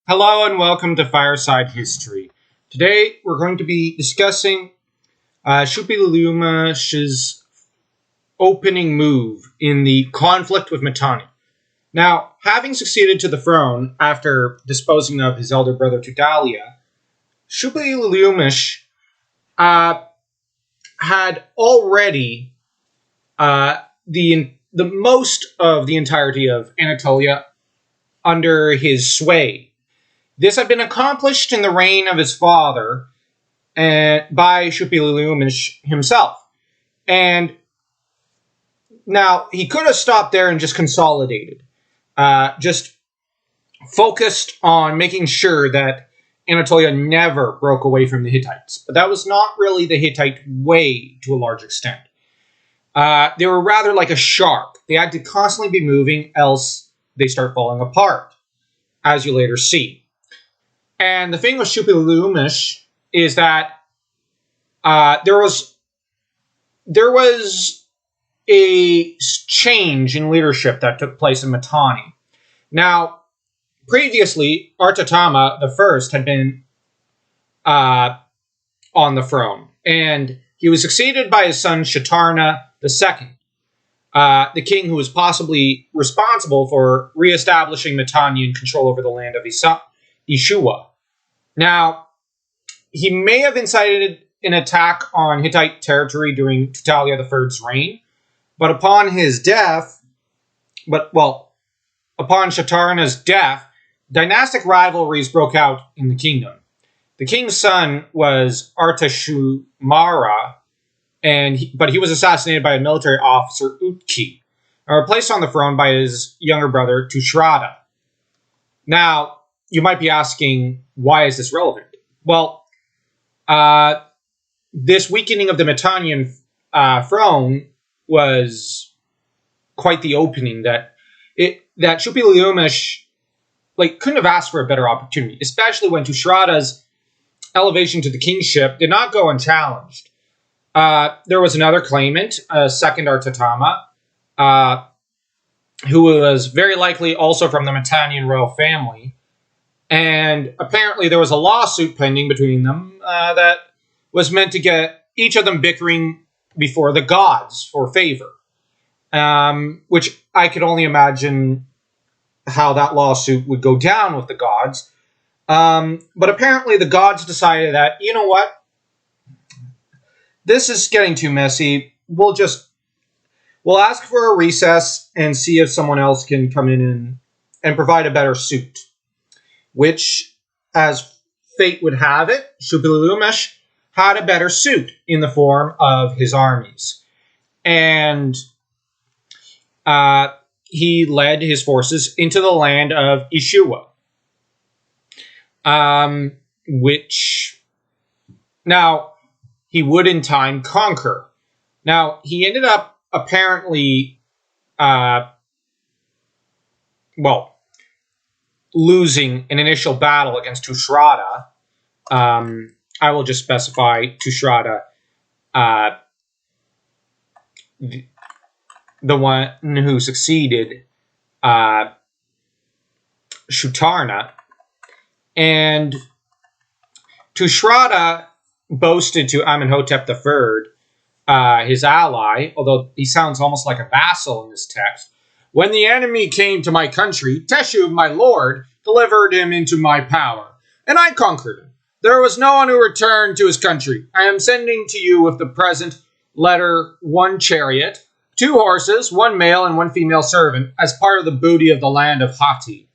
Hello and welcome to Fireside History. Today we're going to be discussing Suppiluliumas' opening move in the conflict with Mitannian. Now, having succeeded to the throne after disposing of his elder brother Tudalia, Suppiluliumas had already the most of the entirety of Anatolia under his sway. This had been accomplished in the reign of his father by Suppiluliumas himself. And now, he could have stopped there and just consolidated. Just focused on making sure that Anatolia never broke away from the Hittites. But that was not really the Hittite way to a large extent. They were rather like a shark. They had to constantly be moving, else they start falling apart, as you later see. And the thing with Suppiluliumas is that there was a change in leadership that took place in Mitanni. Now, previously, Artatama I had been on the throne, and he was succeeded by his son Shatarna II, the king who was possibly responsible for reestablishing Mitannian control over the land of Ishua. Now, he may have incited an attack on Hittite territory during Tudalia III's reign, but upon Shatarna's death, dynastic rivalries broke out in the kingdom. The king's son was Artashumara, but he was assassinated by a military officer, Utki, and replaced on the throne by his younger brother, Tushratta. Now, you might be asking, why is this relevant? Well, this weakening of the Mitannian throne was quite the opening that Suppiluliumas couldn't have asked for a better opportunity, especially when Tushratta's elevation to the kingship did not go unchallenged. There was another claimant, second Artatama, who was very likely also from the Mitannian royal family. And apparently there was a lawsuit pending between them that was meant to get each of them bickering before the gods for favor. Which I could only imagine how that lawsuit would go down with the gods. But apparently the gods decided that, you know what? This is getting too messy. We'll ask for a recess and see if someone else can come in and provide a better suit. Which, as fate would have it, Suppiluliumas had a better suit in the form of his armies. And he led his forces into the land of Ishua, which now he would in time conquer. Now, he ended up apparently, losing an initial battle against Tushratta. I will just specify Tushratta, the one who succeeded Shatarna. And Tushratta boasted to Amenhotep III, his ally, although he sounds almost like a vassal in this text, "When the enemy came to my country, Teshu, my lord, delivered him into my power, and I conquered him. There was no one who returned to his country. I am sending to you with the present letter 1 chariot, 2 horses, 1 male and 1 female servant, as part of the booty of the land of Hatti."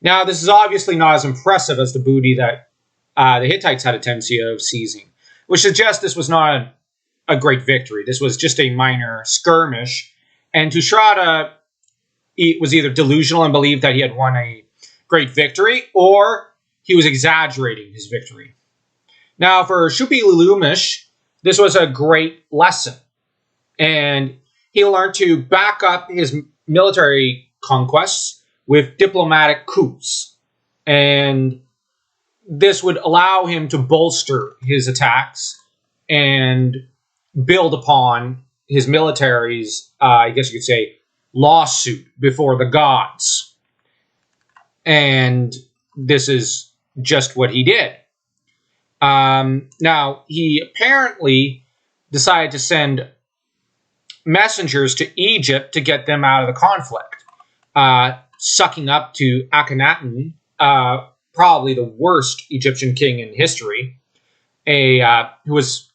Now, this is obviously not as impressive as the booty that the Hittites had a tendency of seizing, which suggests this was not a great victory. This was just a minor skirmish. And Tushratta was either delusional and believed that he had won a great victory, or he was exaggerating his victory. Now, for Suppiluliumas, this was a great lesson. And he learned to back up his military conquests with diplomatic coups. And this would allow him to bolster his attacks and build upon his military's, I guess you could say, lawsuit before the gods. And this is just what he did. Now, he apparently decided to send messengers to Egypt to get them out of the conflict, sucking up to Akhenaten, probably the worst Egyptian king in history, who was,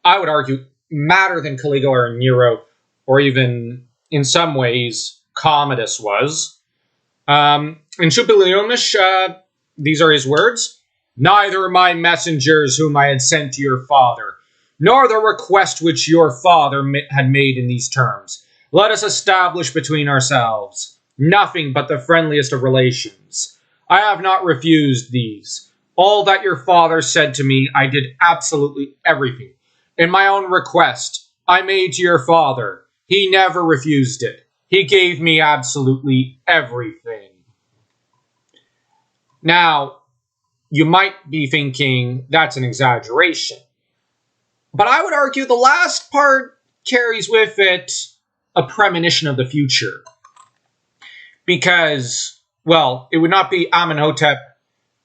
I would argue, madder than Caligula or Nero, or even, in some ways, Commodus was. And Suppiluliumas, these are his words: "Neither my messengers whom I had sent to your father, nor the request which your father had made in these terms, let us establish between ourselves nothing but the friendliest of relations. I have not refused these. All that your father said to me, I did absolutely everything. In my own request, I made to your father. He never refused it. He gave me absolutely everything." Now, you might be thinking that's an exaggeration. But I would argue the last part carries with it a premonition of the future. Because, well, it would not be Amenhotep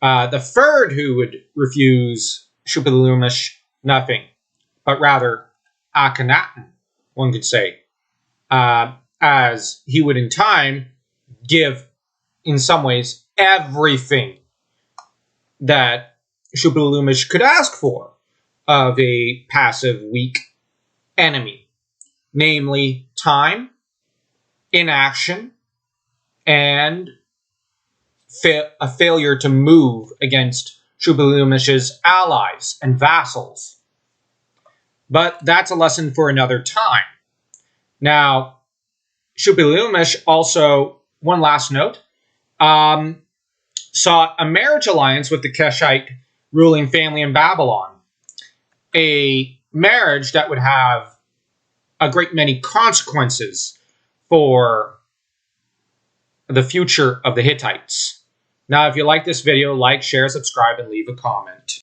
the third who would refuse Suppiluliumas nothing, but rather Akhenaten, one could say, as he would in time give, in some ways, everything that Suppiluliumas could ask for of a passive, weak enemy, namely time, inaction, and a failure to move against Suppiluliumas' allies and vassals. But that's a lesson for another time. Now, Suppiluliumas also, one last note, sought a marriage alliance with the Keshite ruling family in Babylon. A marriage that would have a great many consequences for the future of the Hittites. Now, if you like this video, like, share, subscribe, and leave a comment.